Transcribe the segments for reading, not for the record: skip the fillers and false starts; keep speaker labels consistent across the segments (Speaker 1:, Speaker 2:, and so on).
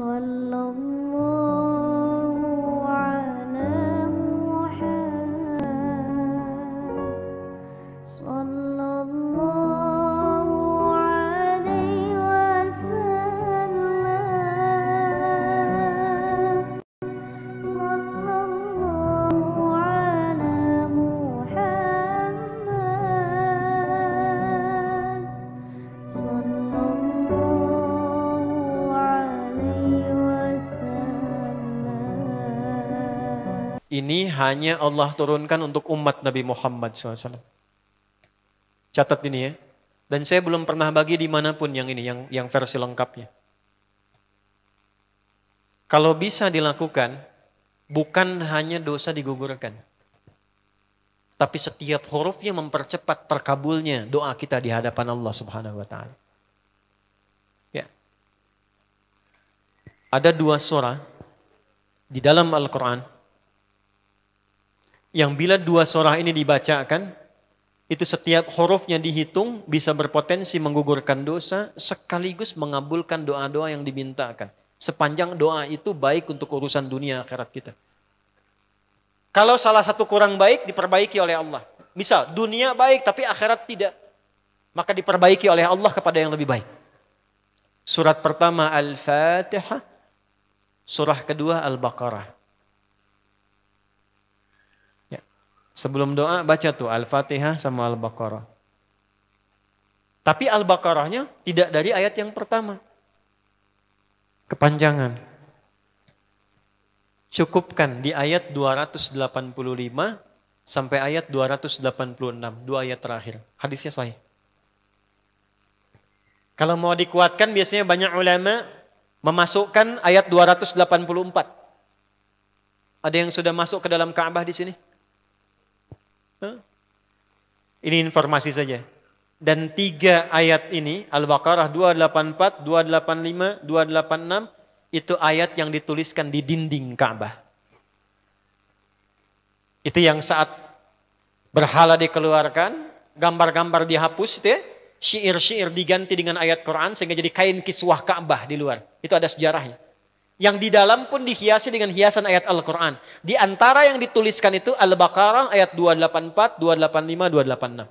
Speaker 1: Sallallahu ala Muhammad. Sallallahu alaihi wasallam. Sallallahu ala Muhammad. Sallallahu alaihi wasallam.
Speaker 2: Ini hanya Allah turunkan untuk umat Nabi Muhammad SAW. Catat ini ya. Dan saya belum pernah bagi dimanapun yang ini, yang versi lengkapnya. Kalau bisa dilakukan, bukan hanya dosa digugurkan. Tapi setiap hurufnya mempercepat terkabulnya doa kita di hadapan Allah Subhanahu wa Ta'ala. Ya. Ada 2 surah di dalam Al-Quran yang bila 2 surah ini dibacakan, itu setiap hurufnya dihitung bisa berpotensi menggugurkan dosa sekaligus mengabulkan doa-doa yang dimintakan. Sepanjang doa itu baik untuk urusan dunia akhirat kita. Kalau salah satu kurang baik diperbaiki oleh Allah. Misal dunia baik tapi akhirat tidak, maka diperbaiki oleh Allah kepada yang lebih baik. Surat pertama Al-Fatihah, surah kedua Al-Baqarah. Sebelum doa baca tuh Al-Fatihah sama Al-Baqarah. Tapi Al-Baqarahnya tidak dari ayat yang pertama. Kepanjangan. Cukupkan di ayat 285 sampai ayat 286, 2 ayat terakhir. Hadisnya sahih. Kalau mau dikuatkan biasanya banyak ulama memasukkan ayat 284. Ada yang sudah masuk ke dalam Ka'bah di sini? Ini informasi saja. Dan 3 ayat ini, Al-Baqarah 284, 285, 286, itu ayat yang dituliskan di dinding Ka'bah. Itu yang saat berhala dikeluarkan, gambar-gambar dihapus, itu ya, syair-syair diganti dengan ayat Quran sehingga jadi kain kiswah Ka'bah di luar. Itu ada sejarahnya. Yang di dalam pun dihiasi dengan hiasan ayat Al-Quran. Di antara yang dituliskan itu Al-Baqarah ayat 284, 285, 286.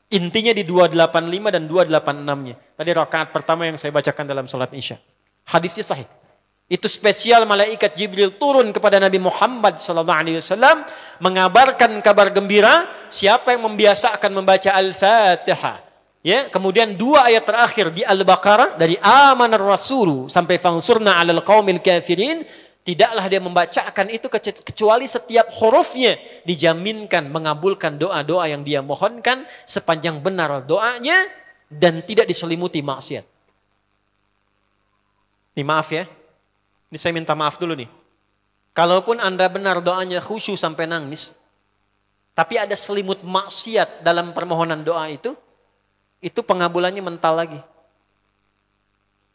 Speaker 2: Intinya di 285 dan 286-nya. Tadi rakaat pertama yang saya bacakan dalam salat Isya. Hadisnya sahih. Itu spesial malaikat Jibril turun kepada Nabi Muhammad SAW mengabarkan kabar gembira siapa yang membiasakan membaca Al-Fatihah. Ya, kemudian 2 ayat terakhir di Al-Baqarah dari amanar rasulu sampai fangsurna 'alal qaumil kafirin, tidaklah dia membacakan itu kecuali setiap hurufnya dijaminkan mengabulkan doa-doa yang dia mohonkan sepanjang benar doanya dan tidak diselimuti maksiat. Ini maaf ya. Ini saya minta maaf dulu nih. Kalaupun Anda benar doanya khusyuk sampai nangis, tapi ada selimut maksiat dalam permohonan doa itu pengabulannya mental lagi.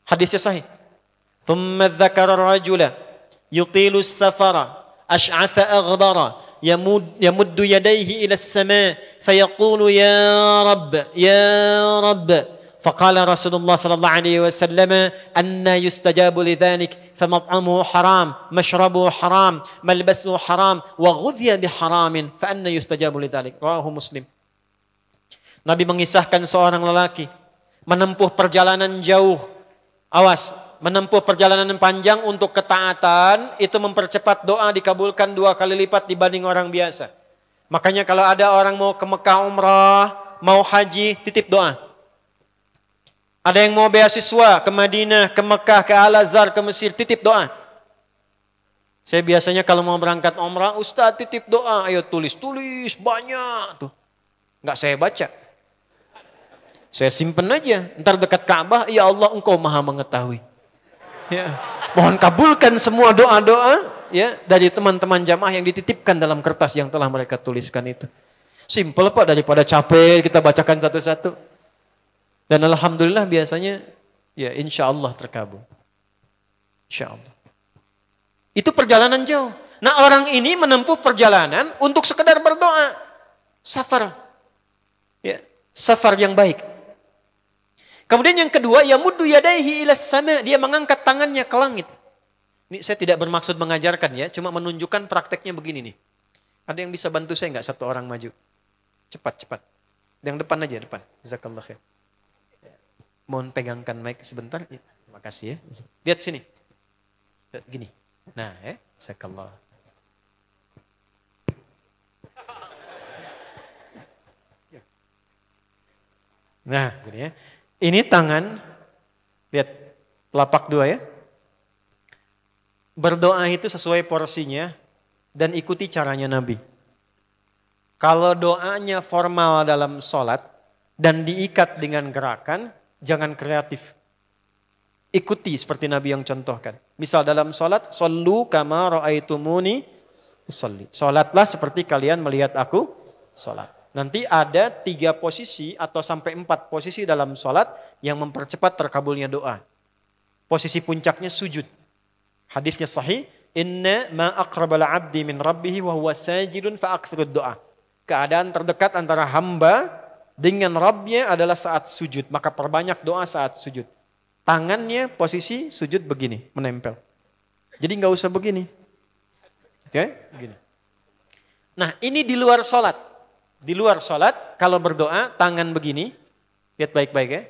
Speaker 2: Hadisnya sahih. Thumma dzakara ar-rajula yutilu as-safara ash'atha aghdara yamuddu yadayhi ila as-sama' fayaqulu ya rabb faqala Rasulullah sallallahu alaihi wasallam anna yustajabu lidzalik famat'amuhu haram mashrabuhu haram malbasuhu haram wa ghudhiya biharamin fa anna yustajabu lidzalik. Rawahu Muslim. Nabi mengisahkan seorang lelaki menempuh perjalanan jauh. Awas, menempuh perjalanan panjang untuk ketaatan itu mempercepat doa dikabulkan 2 kali lipat dibanding orang biasa. Makanya kalau ada orang mau ke Mekah umrah, mau haji, titip doa. Ada yang mau beasiswa ke Madinah, ke Mekah, ke Al-Azhar, ke Mesir, titip doa. Saya biasanya kalau mau berangkat umrah, Ustaz titip doa, ayo tulis banyak tuh. Enggak saya baca. Saya simpen aja, ntar dekat Ka'bah, ya Allah engkau maha mengetahui. Ya. Mohon kabulkan semua doa-doa ya dari teman-teman jamaah yang dititipkan dalam kertas yang telah mereka tuliskan itu. Simple Pak, daripada capek kita bacakan satu-satu. Dan alhamdulillah biasanya ya insya Allah terkabul. Insya Allah. Itu perjalanan jauh. Nah orang ini menempuh perjalanan untuk sekedar berdoa. Safar. Ya, safar yang baik. Kemudian yang kedua, yamuddu yadaihi ilas sama, dia mengangkat tangannya ke langit. Ini saya tidak bermaksud mengajarkan ya, cuma menunjukkan prakteknya begini nih. Ada yang bisa bantu saya nggak satu orang maju? Cepat. Yang depan aja, depan. Jazakallah khair. Mohon pegangkan mic sebentar. Terima kasih ya. Lihat sini. Gini. Nah, jazakallah. Nah, gini ya. Ini tangan, lihat telapak dua ya. Berdoa itu sesuai porsinya dan ikuti caranya Nabi. Kalau doanya formal dalam sholat dan diikat dengan gerakan, jangan kreatif. Ikuti seperti Nabi yang contohkan. Misal dalam sholat, shollu kama ra'aitumuni usolli. Sholatlah seperti kalian melihat aku sholat. Nanti ada 3 posisi atau sampai 4 posisi dalam sholat yang mempercepat terkabulnya doa. Posisi puncaknya sujud. Hadisnya sahih. Inna ma aqrabal abdi min rabbihi wa huwa sajidun fa aktsirud doa. Keadaan terdekat antara hamba dengan Rabbnya adalah saat sujud. Maka perbanyak doa saat sujud. Tangannya posisi sujud begini, menempel. Jadi nggak usah begini. Oke, begini. Nah ini di luar sholat. Di luar sholat, kalau berdoa, tangan begini. Lihat baik-baik ya.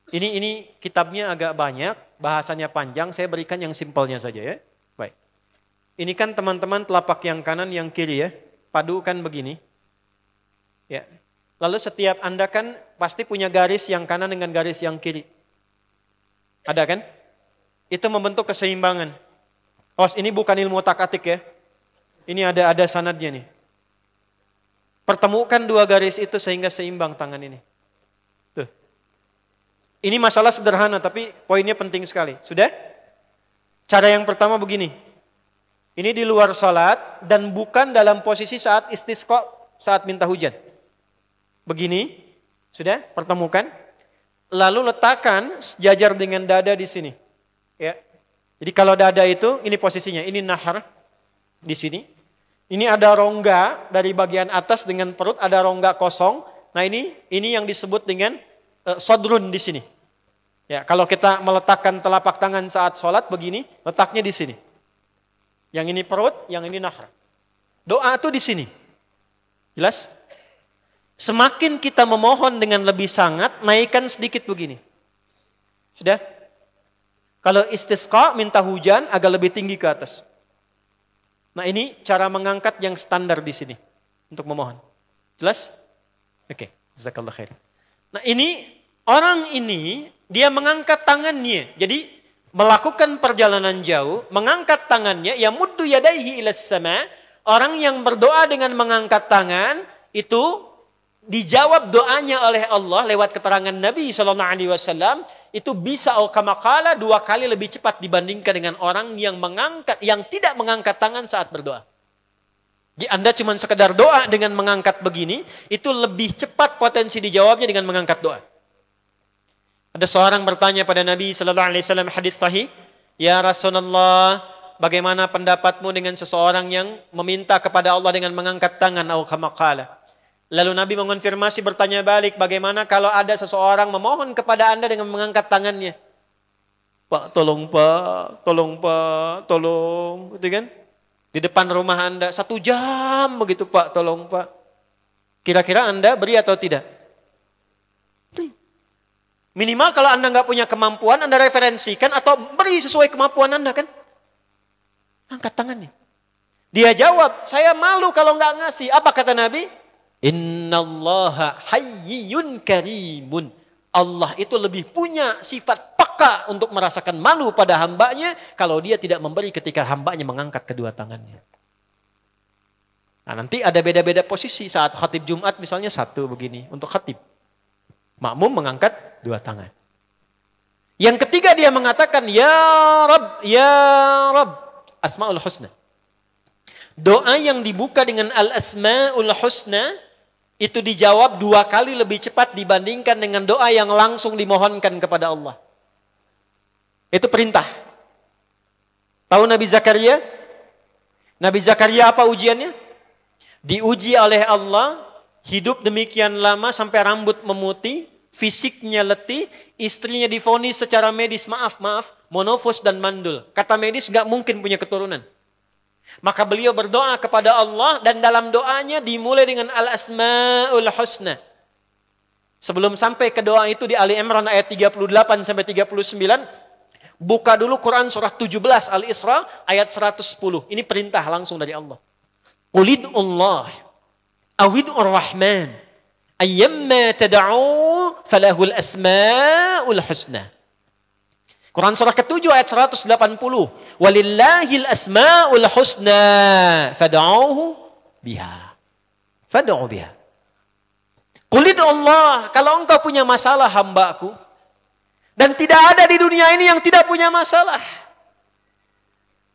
Speaker 2: Ini kitabnya agak banyak, bahasanya panjang, saya berikan yang simpelnya saja ya. Baik. Ini kan teman-teman telapak yang kanan, yang kiri ya. Padukan begini. Ya. Lalu setiap Anda kan pasti punya garis yang kanan dengan garis yang kiri. Ada kan? Itu membentuk keseimbangan. Oh, ini bukan ilmu otak-atik ya. Ini ada sanadnya nih. Pertemukan 2 garis itu sehingga seimbang tangan ini. Tuh. Ini masalah sederhana tapi poinnya penting sekali. Sudah? Cara yang pertama begini. Ini di luar salat dan bukan dalam posisi saat istisqa, saat minta hujan. Begini. Sudah? Pertemukan. Lalu letakkan sejajar dengan dada di sini. Ya. Jadi kalau dada itu ini posisinya, ini nahar di sini. Ini ada rongga dari bagian atas dengan perut, ada rongga kosong. Nah ini yang disebut dengan sodrun di sini. Ya, kalau kita meletakkan telapak tangan saat sholat begini, letaknya di sini. Yang ini perut, yang ini nahar. Doa itu di sini. Jelas? Semakin kita memohon dengan lebih sangat, naikkan sedikit begini. Sudah? Kalau istisqa, minta hujan, agak lebih tinggi ke atas. Nah ini cara mengangkat yang standar di sini untuk memohon. Jelas? Oke, jazakallah khair. Nah ini orang ini dia mengangkat tangannya. Jadi melakukan perjalanan jauh, mengangkat tangannya, ya muddu yadaihi ilas sama. Orang yang berdoa dengan mengangkat tangan itu dijawab doanya oleh Allah lewat keterangan Nabi SAW. Itu bisa kamakala 2 kali lebih cepat dibandingkan dengan orang yang tidak mengangkat tangan saat berdoa. Jadi Anda cuma sekedar doa dengan mengangkat begini, itu lebih cepat potensi dijawabnya dengan mengangkat doa. Ada seorang bertanya pada Nabi SAW hadis sahih, ya Rasulullah, bagaimana pendapatmu dengan seseorang yang meminta kepada Allah dengan mengangkat tangan atau kamakala? Lalu Nabi mengonfirmasi bertanya balik, bagaimana kalau ada seseorang memohon kepada Anda dengan mengangkat tangannya? Pak, tolong Pak, tolong Pak, tolong. Gitu kan? Di depan rumah Anda, 1 jam begitu Pak, tolong Pak. Kira-kira Anda beri atau tidak? Beri. Minimal kalau Anda nggak punya kemampuan, Anda referensikan atau beri sesuai kemampuan Anda kan? Angkat tangannya. Dia jawab, saya malu kalau nggak ngasih. Apa kata Nabi? Innallaha hayyun karimun. Allah itu lebih punya sifat peka untuk merasakan malu pada hambanya kalau dia tidak memberi ketika hambanya mengangkat kedua tangannya. Nah nanti ada beda-beda posisi saat khatib Jumat misalnya 1 begini untuk khatib. Makmum mengangkat 2 tangan. Yang ketiga dia mengatakan ya Rabb, Asmaul Husna. Doa yang dibuka dengan Al-Asmaul Husna itu dijawab 2 kali lebih cepat dibandingkan dengan doa yang langsung dimohonkan kepada Allah. Itu perintah. Tahu Nabi Zakaria? Nabi Zakaria apa ujiannya? Diuji oleh Allah, hidup demikian lama sampai rambut memutih, fisiknya letih, istrinya divonis secara medis, maaf, monofos dan mandul. Kata medis gak mungkin punya keturunan. Maka beliau berdoa kepada Allah dan dalam doanya dimulai dengan Al-Asma'ul Husna. Sebelum sampai ke doa itu di Ali Imran ayat 38 sampai 39, buka dulu Quran surah 17 Al-Isra ayat 110. Ini perintah langsung dari Allah. Qulidullah awid'ur rahman ayyamma tad'u falahul asma'ul husna. Quran surah ke-7 ayat 180. Walillahil asma'ul husna fad'uhu biha. Fad'u biha. Qulidullah, kalau engkau punya masalah hambaku, dan tidak ada di dunia ini yang tidak punya masalah.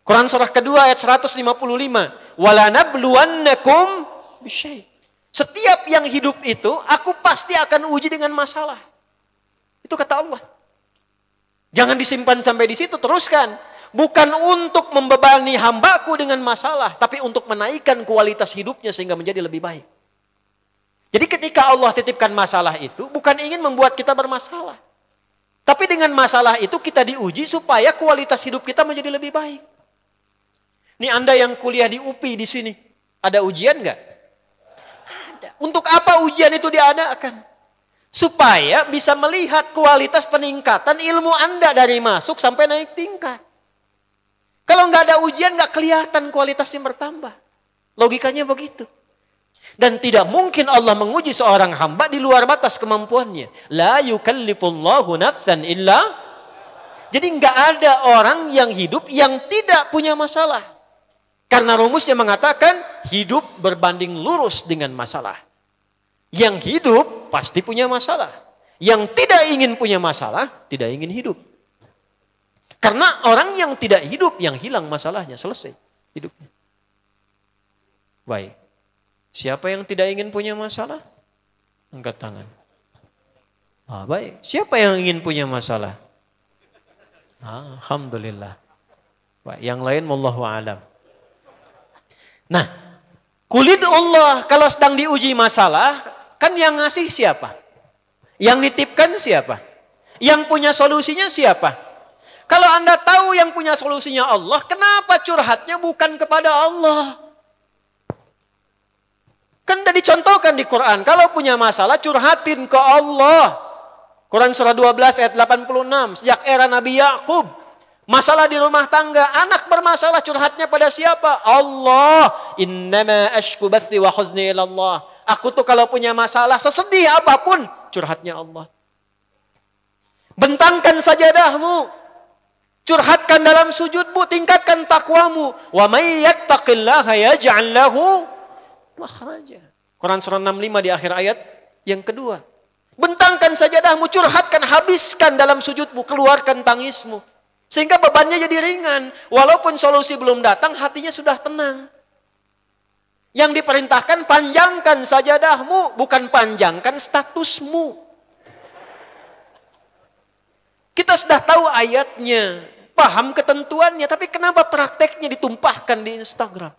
Speaker 2: Quran surah kedua ayat 155. Wala nabluwannakum bisyai. Setiap yang hidup itu, aku pasti akan uji dengan masalah. Itu kata Allah. Jangan disimpan sampai di situ, teruskan. Bukan untuk membebani hambaku dengan masalah, tapi untuk menaikkan kualitas hidupnya sehingga menjadi lebih baik. Jadi ketika Allah titipkan masalah itu, bukan ingin membuat kita bermasalah. Tapi dengan masalah itu kita diuji supaya kualitas hidup kita menjadi lebih baik. Ini Anda yang kuliah di UPI di sini, ada ujian nggak? Ada. Untuk apa ujian itu diadakan? Supaya bisa melihat kualitas peningkatan ilmu Anda dari masuk sampai naik tingkat. Kalau nggak ada ujian nggak kelihatan kualitasnya bertambah. Logikanya begitu. Dan tidak mungkin Allah menguji seorang hamba di luar batas kemampuannya. La yukallifullahu nafsan illa. Jadi nggak ada orang yang hidup yang tidak punya masalah. Karena rumusnya mengatakan hidup berbanding lurus dengan masalah. Yang hidup pasti punya masalah. Yang tidak ingin punya masalah, tidak ingin hidup. Karena orang yang tidak hidup, yang hilang masalahnya, selesai hidupnya. Baik. Siapa yang tidak ingin punya masalah? Angkat tangan. Baik. Siapa yang ingin punya masalah? Alhamdulillah. Baik. Yang lain wallahu a'lam. Nah, kulit Allah kalau sedang diuji masalah, kan yang ngasih siapa? Yang nitipkan siapa? Yang punya solusinya siapa? Kalau Anda tahu yang punya solusinya Allah, kenapa curhatnya bukan kepada Allah? Kan sudah dicontohkan di Quran. Kalau punya masalah curhatin ke Allah. Quran surah 12 ayat 86. Sejak era Nabi Yakub. Masalah di rumah tangga. Anak bermasalah curhatnya pada siapa? Allah. Innama ashku bathi wa huzni ilallah. Aku tuh kalau punya masalah sesedih apapun. Curhatnya Allah. Bentangkan sajadahmu. Curhatkan dalam sujudmu. Tingkatkan takwamu. Wa may yattaqillaha yaj'al lahu makhraja. Quran surah 65 di akhir ayat yang kedua. Bentangkan sajadahmu, curhatkan, habiskan dalam sujudmu, keluarkan tangismu. Sehingga bebannya jadi ringan. Walaupun solusi belum datang, hatinya sudah tenang. Yang diperintahkan panjangkan sajadahmu, bukan panjangkan statusmu. Kita sudah tahu ayatnya, paham ketentuannya, tapi kenapa prakteknya ditumpahkan di Instagram,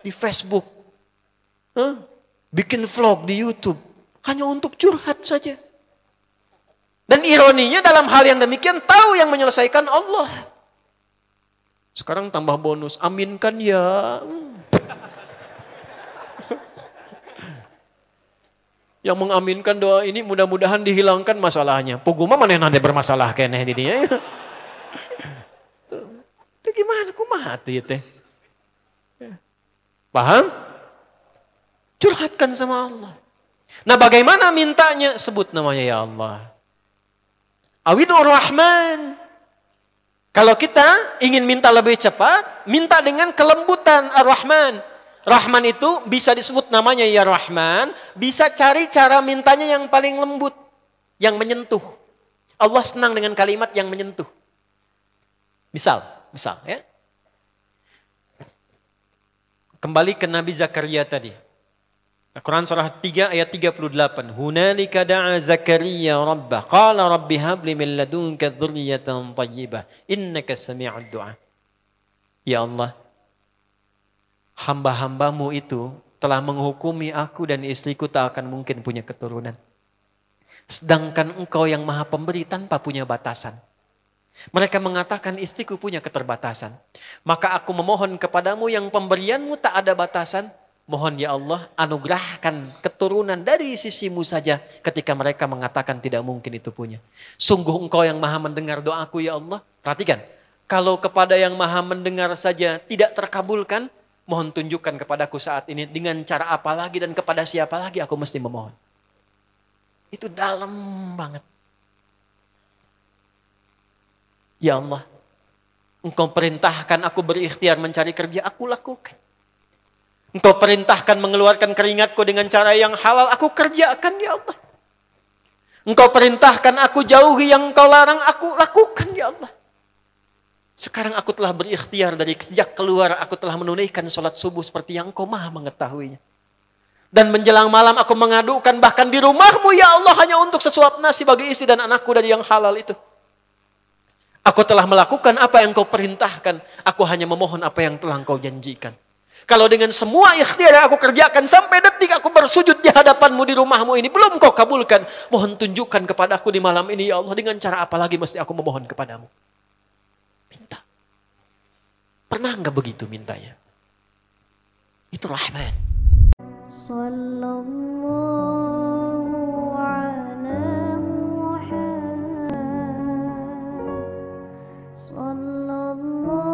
Speaker 2: di Facebook? Bikin vlog di YouTube hanya untuk curhat saja. Dan ironinya dalam hal yang demikian tahu yang menyelesaikan Allah. Sekarang tambah bonus, aminkan ya. Yang mengaminkan doa ini mudah-mudahan dihilangkan masalahnya. Puguma mana yang ada bermasalah kayaknya di dia. Itu gimana kumaha tuh ya teh? Paham? Curhatkan sama Allah. Nah bagaimana mintanya? Sebut namanya ya Allah. Awidur Rahman. Kalau kita ingin minta lebih cepat, minta dengan kelembutan Ar-Rahman. Rahman itu bisa disebut namanya ya Rahman. Bisa cari cara mintanya yang paling lembut. Yang menyentuh. Allah senang dengan kalimat yang menyentuh. Misal ya. Kembali ke Nabi Zakaria tadi. Quran surah 3 ayat 38. Hunalika da'a Zakaria rabbah. Qala rabbi habli min ladunka dzurriyyatan thayyibah. Innaka sami'ud du'a. Ya Allah, hamba-hambamu itu telah menghukumi aku dan istriku tak akan mungkin punya keturunan. Sedangkan engkau yang maha pemberi tanpa punya batasan. Mereka mengatakan istriku punya keterbatasan. Maka aku memohon kepadamu yang pemberianmu tak ada batasan. Mohon ya Allah anugerahkan keturunan dari sisimu saja ketika mereka mengatakan tidak mungkin itu punya. Sungguh engkau yang maha mendengar doaku ya Allah. Perhatikan, kalau kepada yang maha mendengar saja tidak terkabulkan, mohon tunjukkan kepadaku saat ini dengan cara apa lagi dan kepada siapa lagi aku mesti memohon. Itu dalam banget. Ya Allah, engkau perintahkan aku berikhtiar mencari kerja, aku lakukan. Engkau perintahkan mengeluarkan keringatku dengan cara yang halal, aku kerjakan ya Allah. Engkau perintahkan aku jauhi yang engkau larang, aku lakukan ya Allah. Sekarang aku telah berikhtiar dari sejak keluar, aku telah menunaikan sholat subuh seperti yang engkau maha mengetahuinya. Dan menjelang malam aku mengadukan bahkan di rumahmu ya Allah hanya untuk sesuap nasi bagi istri dan anakku dari yang halal itu. Aku telah melakukan apa yang kau perintahkan. Aku hanya memohon apa yang telah kau janjikan. Kalau dengan semua ikhtiar yang aku kerjakan sampai detik aku bersujud di hadapanmu di rumahmu ini belum kau kabulkan. Mohon tunjukkan kepadaku di malam ini ya Allah. Dengan cara apa lagi mesti aku memohon kepadamu. Minta. Pernah enggak begitu mintanya? Itu Rahman.
Speaker 1: Sallallahu ala Muhammad. Sallallahu